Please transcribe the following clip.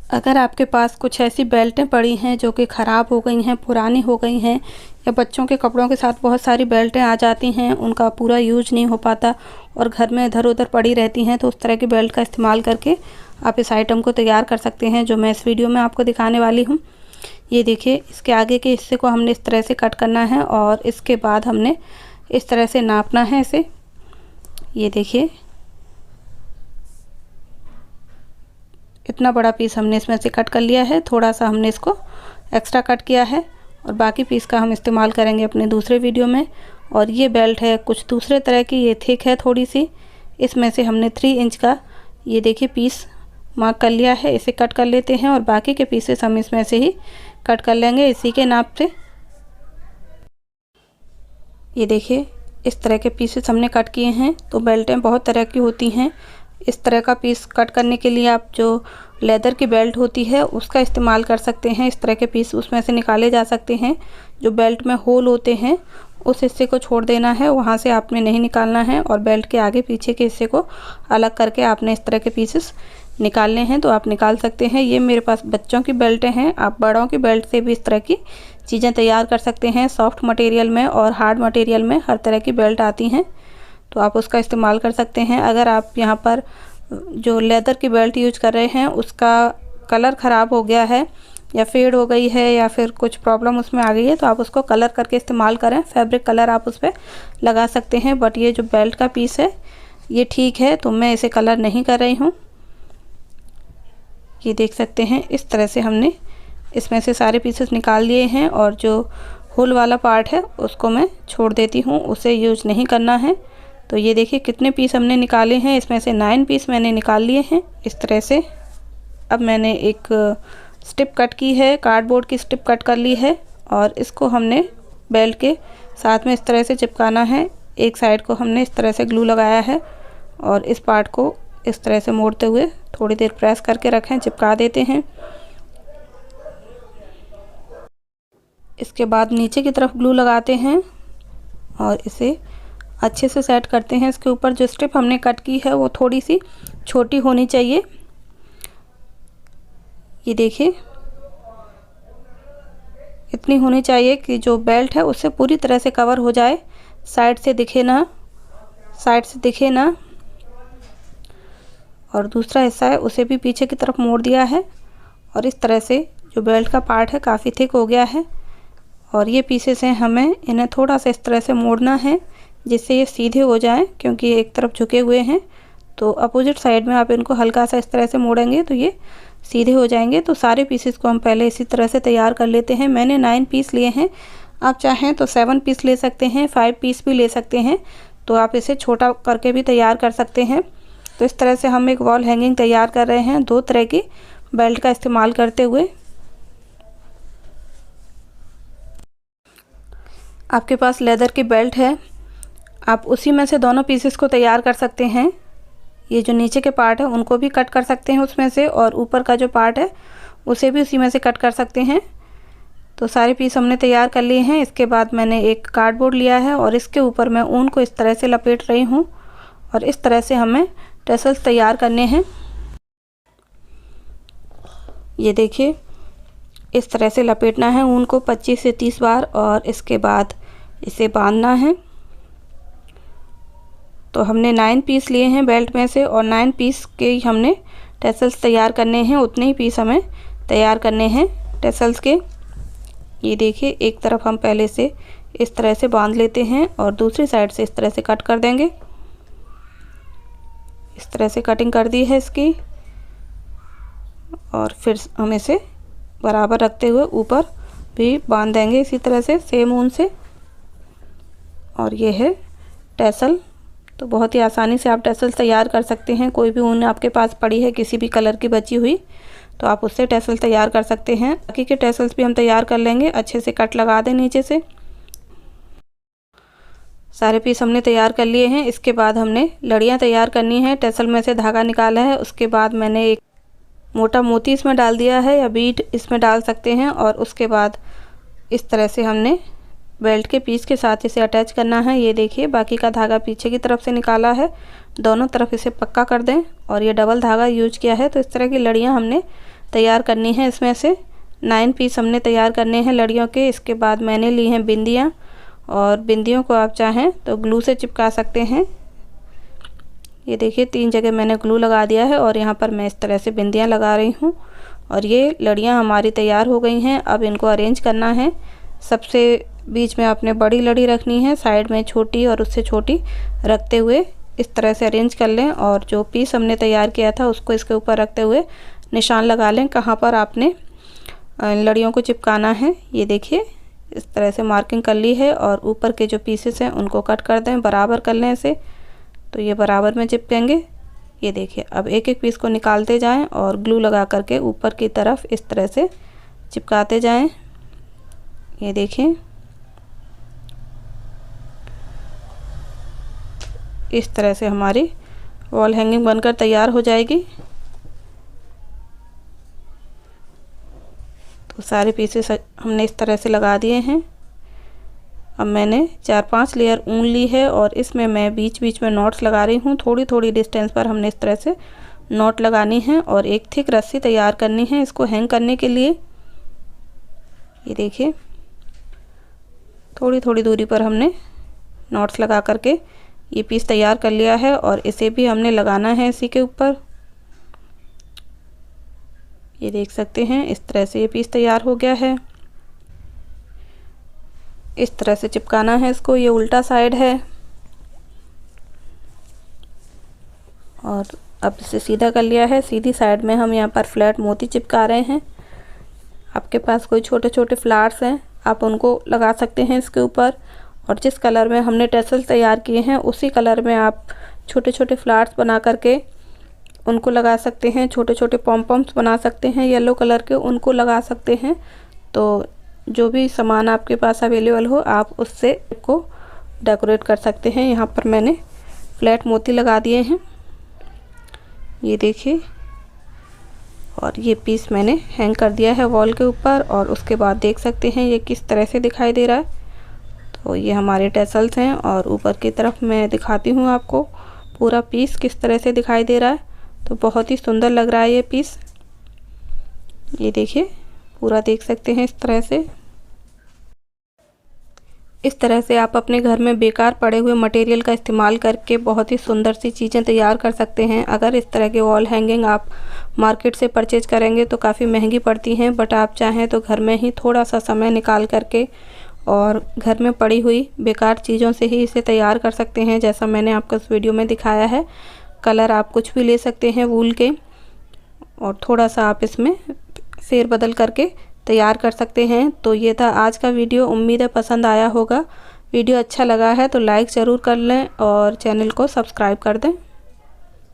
अगर आपके पास कुछ ऐसी बेल्टें पड़ी हैं जो कि ख़राब हो गई हैं, पुरानी हो गई हैं, या बच्चों के कपड़ों के साथ बहुत सारी बेल्टें आ जाती हैं, उनका पूरा यूज नहीं हो पाता और घर में इधर उधर पड़ी रहती हैं, तो उस तरह की बेल्ट का इस्तेमाल करके आप इस आइटम को तैयार कर सकते हैं जो मैं इस वीडियो में आपको दिखाने वाली हूँ। ये देखिए, इसके आगे के हिस्से को हमने इस तरह से कट करना है और इसके बाद हमने इस तरह से नापना है इसे। ये देखिए, इतना बड़ा पीस हमने इसमें से कट कर लिया है। थोड़ा सा हमने इसको एक्स्ट्रा कट किया है और बाकी पीस का हम इस्तेमाल करेंगे अपने दूसरे वीडियो में। और ये बेल्ट है कुछ दूसरे तरह की, ये थिक है थोड़ी सी। इसमें से हमने 3 इंच का ये देखिए पीस मार्क कर लिया है, इसे कट कर लेते हैं और बाकी के पीसेस हम इसमें से ही कट कर लेंगे इसी के नाप से। ये देखिए, इस तरह के पीसेस हमने कट किए हैं। तो बेल्टें बहुत तरह की होती हैं। इस तरह का पीस कट करने के लिए आप जो लेदर की बेल्ट होती है उसका इस्तेमाल कर सकते हैं। इस तरह के पीस उसमें से निकाले जा सकते हैं। जो बेल्ट में होल होते हैं उस हिस्से को छोड़ देना है, वहाँ से आपने नहीं निकालना है और बेल्ट के आगे पीछे के हिस्से को अलग करके आपने इस तरह के पीसेस निकालने हैं, तो आप निकाल सकते हैं। ये मेरे पास बच्चों की बेल्टें हैं, आप बड़ों की बेल्ट से भी इस तरह की चीज़ें तैयार कर सकते हैं। सॉफ्ट मटेरियल में और हार्ड मटेरियल में हर तरह की बेल्ट आती हैं, तो आप उसका इस्तेमाल कर सकते हैं। अगर आप यहाँ पर जो लेदर की बेल्ट यूज कर रहे हैं उसका कलर ख़राब हो गया है या फेड हो गई है या फिर कुछ प्रॉब्लम उसमें आ गई है, तो आप उसको कलर करके इस्तेमाल करें। फैब्रिक कलर आप उस पर लगा सकते हैं, बट ये जो बेल्ट का पीस है ये ठीक है, तो मैं इसे कलर नहीं कर रही हूँ। ये देख सकते हैं, इस तरह से हमने इसमें से सारे पीसेस निकाल लिए हैं और जो होल वाला पार्ट है उसको मैं छोड़ देती हूँ, उसे यूज नहीं करना है। तो ये देखिए कितने पीस हमने निकाले हैं, इसमें से 9 पीस मैंने निकाल लिए हैं इस तरह से। अब मैंने एक स्ट्रिप कट की है, कार्डबोर्ड की स्ट्रिप कट कर ली है और इसको हमने बेल्ट के साथ में इस तरह से चिपकाना है। एक साइड को हमने इस तरह से ग्लू लगाया है और इस पार्ट को इस तरह से मोड़ते हुए थोड़ी देर प्रेस करके रखें, चिपका देते हैं। इसके बाद नीचे की तरफ ग्लू लगाते हैं और इसे अच्छे से सेट करते हैं। इसके ऊपर जो स्ट्रिप हमने कट की है वो थोड़ी सी छोटी होनी चाहिए। ये देखिए, इतनी होनी चाहिए कि जो बेल्ट है उससे पूरी तरह से कवर हो जाए, साइड से दिखे ना। और दूसरा हिस्सा है उसे भी पीछे की तरफ मोड़ दिया है और इस तरह से जो बेल्ट का पार्ट है काफ़ी थिक हो गया है। और ये पीसेस हैं, हमें इन्हें थोड़ा सा इस तरह से मोड़ना है जिससे ये सीधे हो जाएं, क्योंकि ये एक तरफ झुके हुए हैं। तो अपोजिट साइड में आप इनको हल्का सा इस तरह से मोड़ेंगे तो ये सीधे हो जाएंगे। तो सारे पीसेस को हम पहले इसी तरह से तैयार कर लेते हैं। मैंने 9 पीस लिए हैं, आप चाहें तो 7 पीस ले सकते हैं, 5 पीस भी ले सकते हैं, तो आप इसे छोटा करके भी तैयार कर सकते हैं। तो इस तरह से हम एक वॉल हैंगिंग तैयार कर रहे हैं 2 तरह की बेल्ट का इस्तेमाल करते हुए। आपके पास लेदर की बेल्ट है, आप उसी में से दोनों पीसेस को तैयार कर सकते हैं। ये जो नीचे के पार्ट है उनको भी कट कर सकते हैं उसमें से, और ऊपर का जो पार्ट है उसे भी उसी में से कट कर सकते हैं। तो सारे पीस हमने तैयार कर लिए हैं। इसके बाद मैंने एक कार्डबोर्ड लिया है और इसके ऊपर मैं ऊन को इस तरह से लपेट रही हूँ और इस तरह से हमें टैसल्स तैयार करने हैं। ये देखिए, इस तरह से लपेटना है ऊन को 25 से 30 बार और इसके बाद इसे बांधना है। तो हमने 9 पीस लिए हैं बेल्ट में से और 9 पीस के हमने टैसल्स तैयार करने हैं, उतने ही पीस हमें तैयार करने हैं टैसल्स के। ये देखिए, एक तरफ हम पहले से इस तरह से बांध लेते हैं और दूसरी साइड से इस तरह से कट कर देंगे। इस तरह से कटिंग कर दी है इसकी और फिर हम इसे बराबर रखते हुए ऊपर भी बांध देंगे इसी तरह से सेम ऊन से। और ये है टैसल। तो बहुत ही आसानी से आप टैसल तैयार कर सकते हैं। कोई भी ऊन आपके पास पड़ी है किसी भी कलर की बची हुई तो आप उससे टैसल तैयार कर सकते हैं। बाकी के टैसल्स भी हम तैयार कर लेंगे। अच्छे से कट लगा दें नीचे से। सारे पीस हमने तैयार कर लिए हैं। इसके बाद हमने लड़ियाँ तैयार करनी है। टैसल में से धागा निकाला है, उसके बाद मैंने एक मोटा मोती इसमें डाल दिया है या बीड इसमें डाल सकते हैं और उसके बाद इस तरह से हमने बेल्ट के पीस के साथ इसे अटैच करना है। ये देखिए, बाकी का धागा पीछे की तरफ से निकाला है, दोनों तरफ इसे पक्का कर दें और ये डबल धागा यूज किया है। तो इस तरह की लड़ियाँ हमने तैयार करनी है। इसमें से 9 पीस हमने तैयार करने हैं लड़ियों के। इसके बाद मैंने ली हैं बिंदियाँ, और बिंदियों को आप चाहें तो ग्लू से चिपका सकते हैं। ये देखिए 3 जगह मैंने ग्लू लगा दिया है और यहाँ पर मैं इस तरह से बिंदियाँ लगा रही हूँ। और ये लड़ियाँ हमारी तैयार हो गई हैं। अब इनको अरेंज करना है। सबसे बीच में आपने बड़ी लड़ी रखनी है, साइड में छोटी और उससे छोटी रखते हुए इस तरह से अरेंज कर लें। और जो पीस हमने तैयार किया था उसको इसके ऊपर रखते हुए निशान लगा लें कहाँ पर आपने लड़ियों को चिपकाना है। ये देखिए इस तरह से मार्किंग कर ली है। और ऊपर के जो पीसेस हैं उनको कट कर दें, बराबर कर लें इसे, तो ये बराबर में चिपकेंगे। ये देखिए अब एक एक पीस को निकालते जाएं और ग्लू लगा करके ऊपर की तरफ इस तरह से चिपकाते जाएं। ये देखिए इस तरह से हमारी वॉल हैंगिंग बनकर तैयार हो जाएगी। तो सारे पीसेस हमने इस तरह से लगा दिए हैं। अब मैंने 4-5 लेयर ऊन ली है और इसमें मैं बीच बीच में नॉट्स लगा रही हूँ। थोड़ी थोड़ी डिस्टेंस पर हमने इस तरह से नॉट लगानी है और एक थिक रस्सी तैयार करनी है इसको हैंग करने के लिए। ये देखिए थोड़ी थोड़ी दूरी पर हमने नॉट्स लगा करके ये पीस तैयार कर लिया है और इसे भी हमने लगाना है इसी के ऊपर। ये देख सकते हैं इस तरह से ये पीस तैयार हो गया है। इस तरह से चिपकाना है इसको। ये उल्टा साइड है और अब इसे सीधा कर लिया है। सीधी साइड में हम यहाँ पर फ्लैट मोती चिपका रहे हैं। आपके पास कोई छोटे छोटे फ्लावर्स हैं आप उनको लगा सकते हैं इसके ऊपर। और जिस कलर में हमने टैसल तैयार किए हैं उसी कलर में आप छोटे छोटे फ्लावर्स बना करके उनको लगा सकते हैं। छोटे छोटे पॉम्पम्स बना सकते हैं येलो कलर के, उनको लगा सकते हैं। तो जो भी सामान आपके पास अवेलेबल हो आप उससे को डेकोरेट कर सकते हैं। यहाँ पर मैंने फ्लैट मोती लगा दिए हैं। ये देखिए और ये पीस मैंने हैंग कर दिया है वॉल के ऊपर। और उसके बाद देख सकते हैं ये किस तरह से दिखाई दे रहा है। तो ये हमारे टैसल्स हैं और ऊपर की तरफ मैं दिखाती हूँ आपको पूरा पीस किस तरह से दिखाई दे रहा है। तो बहुत ही सुंदर लग रहा है ये पीस। ये देखिए पूरा देख सकते हैं इस तरह से। इस तरह से आप अपने घर में बेकार पड़े हुए मटेरियल का इस्तेमाल करके बहुत ही सुंदर सी चीज़ें तैयार कर सकते हैं। अगर इस तरह के वॉल हैंगिंग आप मार्केट से परचेज करेंगे तो काफ़ी महंगी पड़ती हैं, बट आप चाहें तो घर में ही थोड़ा सा समय निकाल करके और घर में पड़ी हुई बेकार चीज़ों से ही इसे तैयार कर सकते हैं। जैसा मैंने आपको इस वीडियो में दिखाया है, कलर आप कुछ भी ले सकते हैं वूल के और थोड़ा सा आप इसमें फेर बदल करके तैयार कर सकते हैं। तो ये था आज का वीडियो। उम्मीद है पसंद आया होगा। वीडियो अच्छा लगा है तो लाइक ज़रूर कर लें और चैनल को सब्सक्राइब कर दें।